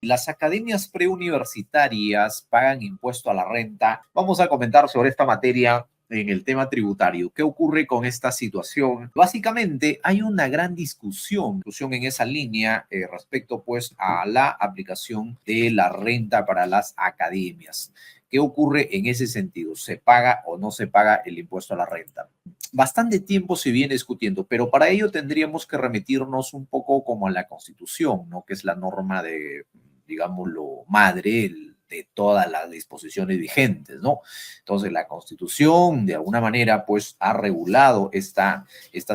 Las academias preuniversitarias pagan impuesto a la renta. Vamos a comentar sobre esta materia en el tema tributario. ¿Qué ocurre con esta situación? Básicamente hay una gran discusión en esa línea respecto pues a la aplicación de la renta para las academias. ¿Qué ocurre en ese sentido? ¿Se paga o no se paga el impuesto a la renta? Bastante tiempo se viene discutiendo, pero para ello tendríamos que remitirnos un poco como a la Constitución, ¿no? Que es la norma de, digámoslo, madre de todas las disposiciones vigentes, ¿no? Entonces, la Constitución, de alguna manera, pues, ha regulado esta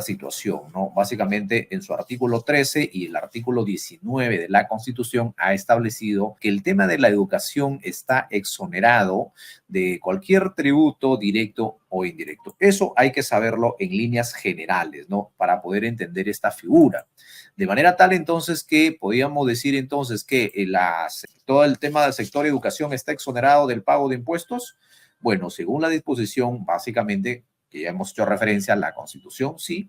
situación, ¿no? Básicamente, en su artículo 13 y el artículo 19 de la Constitución ha establecido que el tema de la educación está exonerado de cualquier tributo directo o indirecto. Eso hay que saberlo en líneas generales, ¿no? Para poder entender esta figura. De manera tal entonces que podríamos decir entonces que todo el tema del sector educación está exonerado del pago de impuestos. Bueno, según la disposición, básicamente, que ya hemos hecho referencia a la Constitución, sí,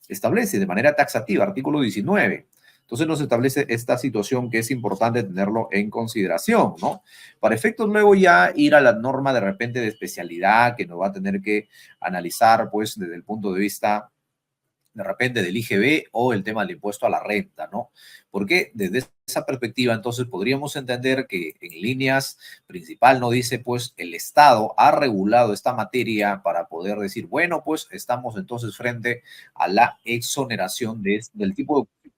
establece de manera taxativa, artículo 19. Entonces nos establece esta situación que es importante tenerlo en consideración, ¿no? Para efectos luego ya ir a la norma de repente de especialidad que nos va a tener que analizar pues desde el punto de vista de repente del IGB o el tema del impuesto a la renta, ¿no? Porque desde esa perspectiva, entonces podríamos entender que en líneas principal no dice, pues el Estado ha regulado esta materia para poder decir, bueno, pues estamos entonces frente a la exoneración del tipo de...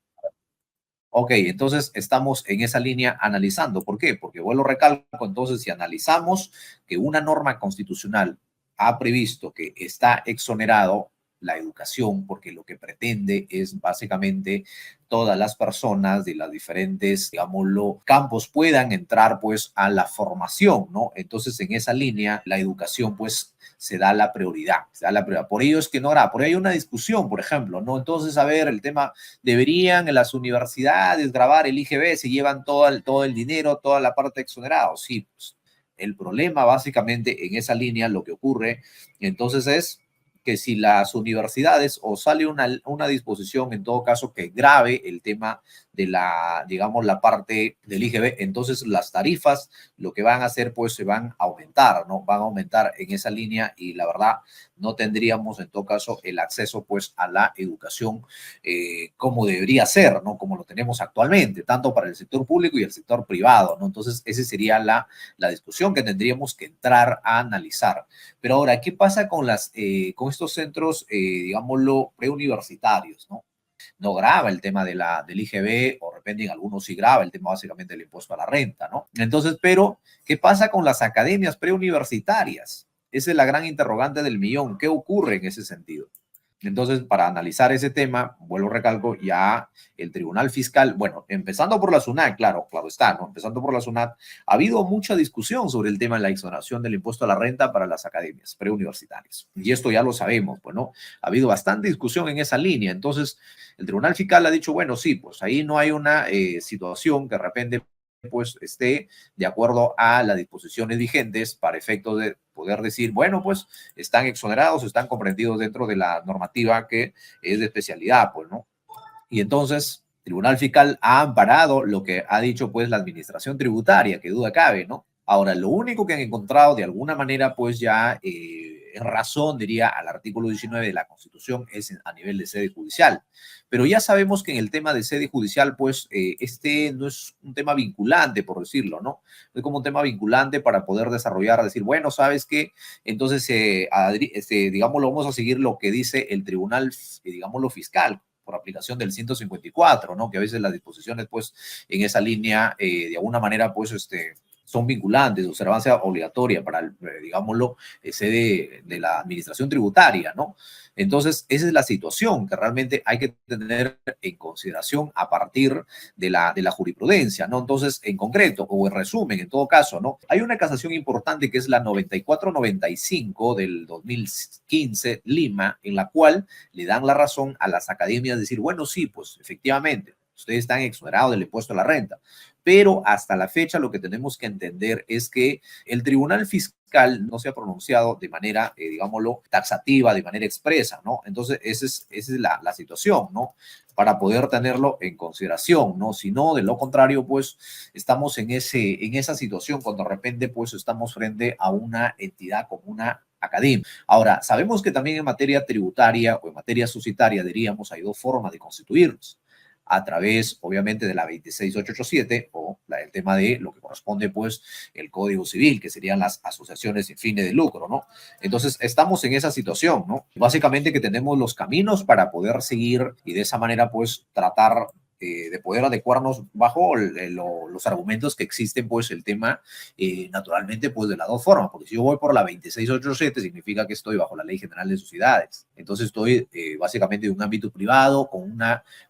Ok, entonces estamos en esa línea analizando. ¿Por qué? Porque vuelvo recalco, entonces si analizamos que una norma constitucional ha previsto que está exonerado la educación, porque lo que pretende es básicamente todas las personas de las diferentes, digámoslo, campos puedan entrar pues a la formación, ¿no? Entonces en esa línea la educación pues se da la prioridad, se da la prioridad. Por ello es que no hará, por ahí hay una discusión, por ejemplo, ¿no? Entonces, a ver, el tema, ¿deberían en las universidades grabar el IGB si llevan todo el dinero, toda la parte exonerada? Sí, pues el problema básicamente en esa línea, lo que ocurre entonces es que si las universidades o sale una disposición en todo caso que grave el tema de la, digamos, la parte del IGB, entonces las tarifas lo que van a hacer pues se van a aumentar, ¿no? Van a aumentar en esa línea y la verdad no tendríamos en todo caso el acceso pues a la educación como debería ser, ¿no? Como lo tenemos actualmente, tanto para el sector público y el sector privado, ¿no? Entonces esa sería la discusión que tendríamos que entrar a analizar. Pero ahora, ¿qué pasa con estos centros, digámoslo, preuniversitarios, ¿no? No graba el tema del IGB, o de repente en algunos sí graba el tema básicamente del impuesto a la renta, ¿no? Entonces, pero, ¿qué pasa con las academias preuniversitarias? Esa es la gran interrogante del millón. ¿Qué ocurre en ese sentido? Entonces, para analizar ese tema, vuelvo a recalco, ya el Tribunal Fiscal, bueno, empezando por la SUNAT, claro, claro está, ¿no? Empezando por la SUNAT, ha habido mucha discusión sobre el tema de la exoneración del impuesto a la renta para las academias preuniversitarias. Y esto ya lo sabemos, pues, ¿no? Ha habido bastante discusión en esa línea. Entonces, el Tribunal Fiscal ha dicho, bueno, sí, pues ahí no hay una situación que de repente pues esté de acuerdo a las disposiciones vigentes para efectos de poder decir, bueno, pues están exonerados, están comprendidos dentro de la normativa que es de especialidad, pues, ¿no? Y entonces, Tribunal Fiscal ha amparado lo que ha dicho, pues, la administración tributaria, que duda cabe, ¿no? Ahora, lo único que han encontrado de alguna manera, pues ya en razón, diría, al artículo 19 de la Constitución es a nivel de sede judicial. Pero ya sabemos que en el tema de sede judicial, pues, este no es un tema vinculante, por decirlo, ¿no? Es como un tema vinculante para poder desarrollar, decir, bueno, ¿sabes qué? Entonces, digámoslo, vamos a seguir lo que dice el tribunal, digámoslo, fiscal por aplicación del 154, ¿no? Que a veces las disposiciones, pues, en esa línea, de alguna manera, pues, son vinculantes, observancia obligatoria para, digámoslo, sede de la administración tributaria, ¿no? Entonces, esa es la situación que realmente hay que tener en consideración a partir de la jurisprudencia, ¿no? Entonces, en concreto, o en resumen, en todo caso, ¿no? Hay una casación importante que es la 9495 del 2015, Lima, en la cual le dan la razón a las academias de decir, bueno, sí, pues efectivamente, ustedes están exonerados del impuesto a la renta, pero hasta la fecha lo que tenemos que entender es que el Tribunal Fiscal no se ha pronunciado de manera, digámoslo, taxativa, de manera expresa, ¿no? Entonces, esa es la situación, ¿no? para poder tenerlo en consideración, ¿no? Si no, de lo contrario, pues estamos en esa situación cuando de repente pues estamos frente a una entidad como una academia. Ahora, sabemos que también en materia tributaria o en materia societaria, diríamos, hay dos formas de constituirnos a través, obviamente, de la 26887 o el tema de lo que corresponde, pues, el Código Civil, que serían las asociaciones sin fines de lucro, ¿no? Entonces, estamos en esa situación, ¿no? Básicamente que tenemos los caminos para poder seguir y de esa manera, pues, tratar de poder adecuarnos bajo los argumentos que existen, pues el tema, naturalmente, pues de las dos formas, porque si yo voy por la 26887 significa que estoy bajo la Ley General de Sociedades, entonces estoy básicamente en un ámbito privado con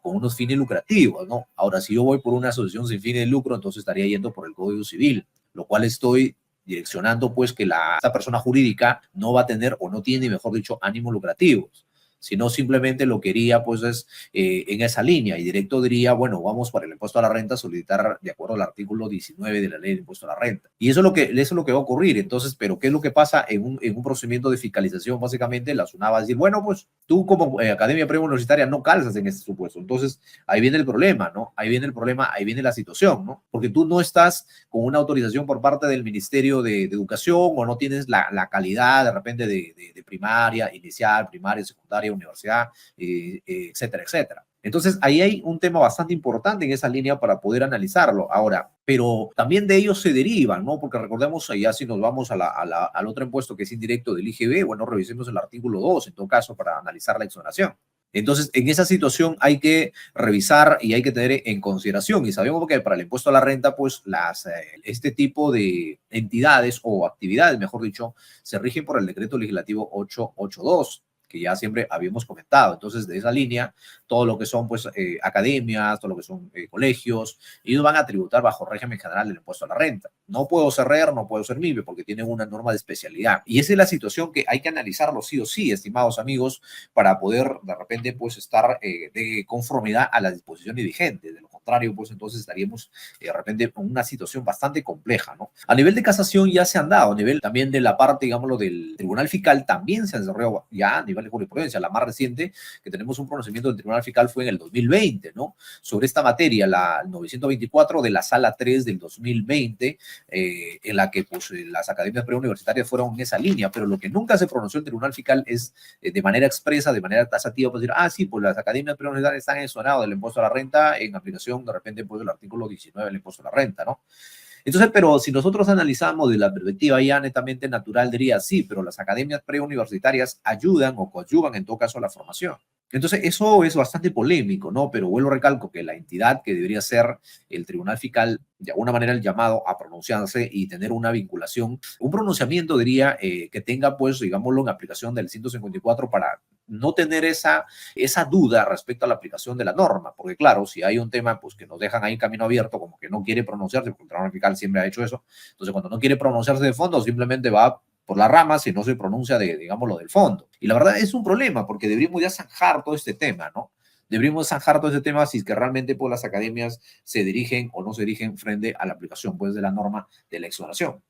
unos fines lucrativos, ¿no? Ahora, si yo voy por una asociación sin fines de lucro, entonces estaría yendo por el Código Civil, lo cual estoy direccionando, pues, que esta persona jurídica no va a tener o no tiene, mejor dicho, ánimos lucrativos, sino simplemente lo quería, pues, es en esa línea y directo diría, bueno, vamos para el impuesto a la renta, solicitar de acuerdo al artículo 19 de la ley de impuesto a la renta. Y eso es lo que va a ocurrir. Entonces, ¿pero qué es lo que pasa en un procedimiento de fiscalización? Básicamente, la SUNAT va a decir, bueno, pues tú como Academia Preuniversitaria no calzas en este supuesto. Entonces, ahí viene el problema, ¿no? Ahí viene el problema, ahí viene la situación, ¿no? Porque tú no estás con una autorización por parte del Ministerio de Educación o no tienes la calidad de repente de primaria, inicial, primaria, secundaria, universidad, etcétera, etcétera. Entonces, ahí hay un tema bastante importante en esa línea para poder analizarlo. Ahora, pero también de ellos se derivan, ¿no? Porque recordemos, allá si nos vamos al otro impuesto que es indirecto del IGB, bueno, revisemos el artículo 2, en todo caso, para analizar la exoneración. Entonces, en esa situación hay que revisar y hay que tener en consideración. Y sabemos que para el impuesto a la renta, pues este tipo de entidades o actividades, mejor dicho, se rigen por el decreto legislativo 882, que ya siempre habíamos comentado. Entonces, de esa línea, todo lo que son, pues, academias, todo lo que son colegios, ellos van a tributar bajo régimen general del impuesto a la renta. No puedo ser RER, no puedo ser MIBE, porque tienen una norma de especialidad. Y esa es la situación que hay que analizarlo sí o sí, estimados amigos, para poder, de repente, pues, estar de conformidad a las disposiciones vigentes. De lo contrario, pues, entonces estaríamos, de repente, en una situación bastante compleja, ¿no? A nivel de casación ya se han dado, a nivel también de la parte, digámoslo, del Tribunal Fiscal, también se han desarrollado ya a nivel de jurisprudencia. La más reciente que tenemos un pronunciamiento del Tribunal Fiscal fue en el 2020, ¿no? Sobre esta materia, la 924 de la Sala 3 del 2020, en la que, pues, las academias preuniversitarias fueron en esa línea, pero lo que nunca se pronunció el Tribunal Fiscal es de manera expresa, de manera taxativa, pues decir, sí, pues las academias preuniversitarias están exoneradas del impuesto a la renta en aplicación, de repente, pues, del artículo 19 del impuesto a la renta, ¿no? Entonces, pero si nosotros analizamos de la perspectiva ya netamente natural, diría sí, pero las academias preuniversitarias ayudan o coadyuvan en todo caso a la formación. Entonces, eso es bastante polémico, ¿no? Pero vuelvo a recalco que la entidad que debería ser el Tribunal Fiscal, de alguna manera el llamado a pronunciarse y tener una vinculación, un pronunciamiento, diría, que tenga, pues, digámoslo, en aplicación del 154 para no tener esa duda respecto a la aplicación de la norma, porque claro, si hay un tema, pues, que nos dejan ahí camino abierto, como que no quiere pronunciarse, porque el Tribunal Fiscal siempre ha hecho eso, entonces cuando no quiere pronunciarse de fondo, simplemente va por las ramas y no se pronuncia digámoslo, del fondo. Y la verdad es un problema, porque deberíamos ya zanjar todo este tema, ¿no? Deberíamos zanjar todo este tema si es que realmente, pues, las academias se dirigen o no se dirigen frente a la aplicación, pues, de la norma de la exoneración.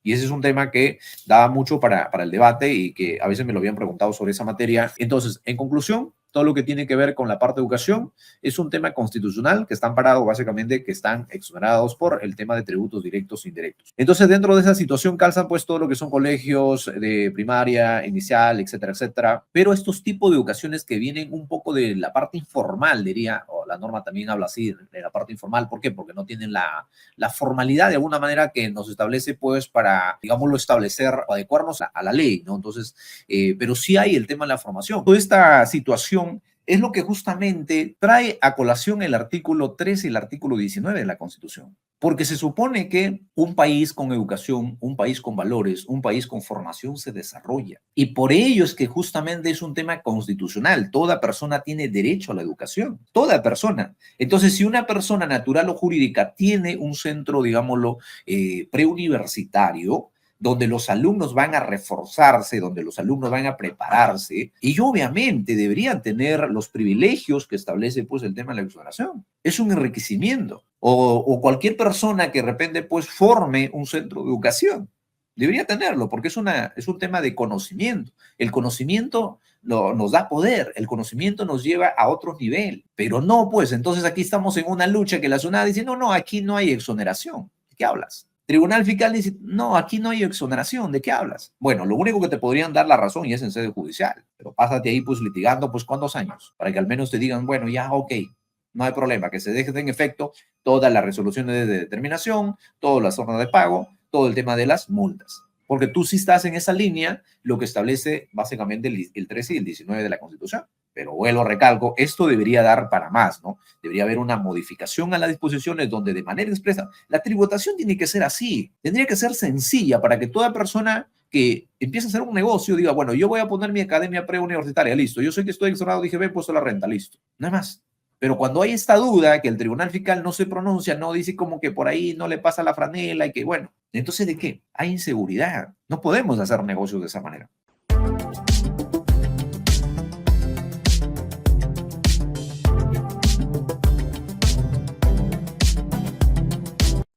Y ese es un tema que da mucho para el debate y que a veces me lo habían preguntado sobre esa materia. Entonces, en conclusión, todo lo que tiene que ver con la parte de educación es un tema constitucional que están parados básicamente, que están exonerados por el tema de tributos directos e indirectos. Entonces, dentro de esa situación calzan pues todo lo que son colegios de primaria, inicial, etcétera, etcétera. Pero estos tipos de educaciones que vienen un poco de la parte informal, diría, o la norma también habla así, de la parte informal. ¿Por qué? Porque no tienen la formalidad de alguna manera que nos establece pues para, digámoslo, establecer o adecuarnos a la ley, ¿no? Entonces, pero sí hay el tema de la formación. Toda esta situación es lo que justamente trae a colación el artículo 13 y el artículo 19 de la Constitución. Porque se supone que un país con educación, un país con valores, un país con formación se desarrolla. Y por ello es que justamente es un tema constitucional. Toda persona tiene derecho a la educación. Toda persona. Entonces, si una persona natural o jurídica tiene un centro, digámoslo, preuniversitario, donde los alumnos van a reforzarse, donde los alumnos van a prepararse, y obviamente deberían tener los privilegios que establece pues el tema de la exoneración. Es un enriquecimiento. O cualquier persona que de repente pues forme un centro de educación. Debería tenerlo porque es un tema de conocimiento. El conocimiento nos da poder, el conocimiento nos lleva a otro nivel, pero no, pues entonces aquí estamos en una lucha que la SUNAT dice, no, no, aquí no hay exoneración. ¿De qué hablas? Tribunal Fiscal dice, no, aquí no hay exoneración, ¿de qué hablas? Bueno, lo único que te podrían dar la razón y es en sede judicial, pero pásate ahí pues litigando pues ¿cuántos años? Para que al menos te digan, bueno, ya, ok, no hay problema, que se dejen en efecto todas las resoluciones de determinación, todas las zonas de pago, todo el tema de las multas. Porque tú sí estás en esa línea, lo que establece básicamente el 13 y el 19 de la Constitución. Pero vuelvo, recalco, esto debería dar para más, ¿no? Debería haber una modificación a las disposiciones donde de manera expresa la tributación tiene que ser así, tendría que ser sencilla para que toda persona que empiece a hacer un negocio diga, bueno, yo voy a poner mi academia preuniversitaria, listo, yo sé que estoy exonerado, dije, ve, puesto la renta, listo, nada más. Pero cuando hay esta duda, que el tribunal fiscal no se pronuncia, no dice como que por ahí no le pasa la franela y que bueno, entonces ¿de qué? Hay inseguridad. No podemos hacer negocios de esa manera.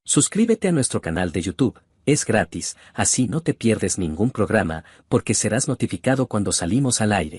Suscríbete a nuestro canal de YouTube, es gratis, así no te pierdes ningún programa, porque serás notificado cuando salimos al aire.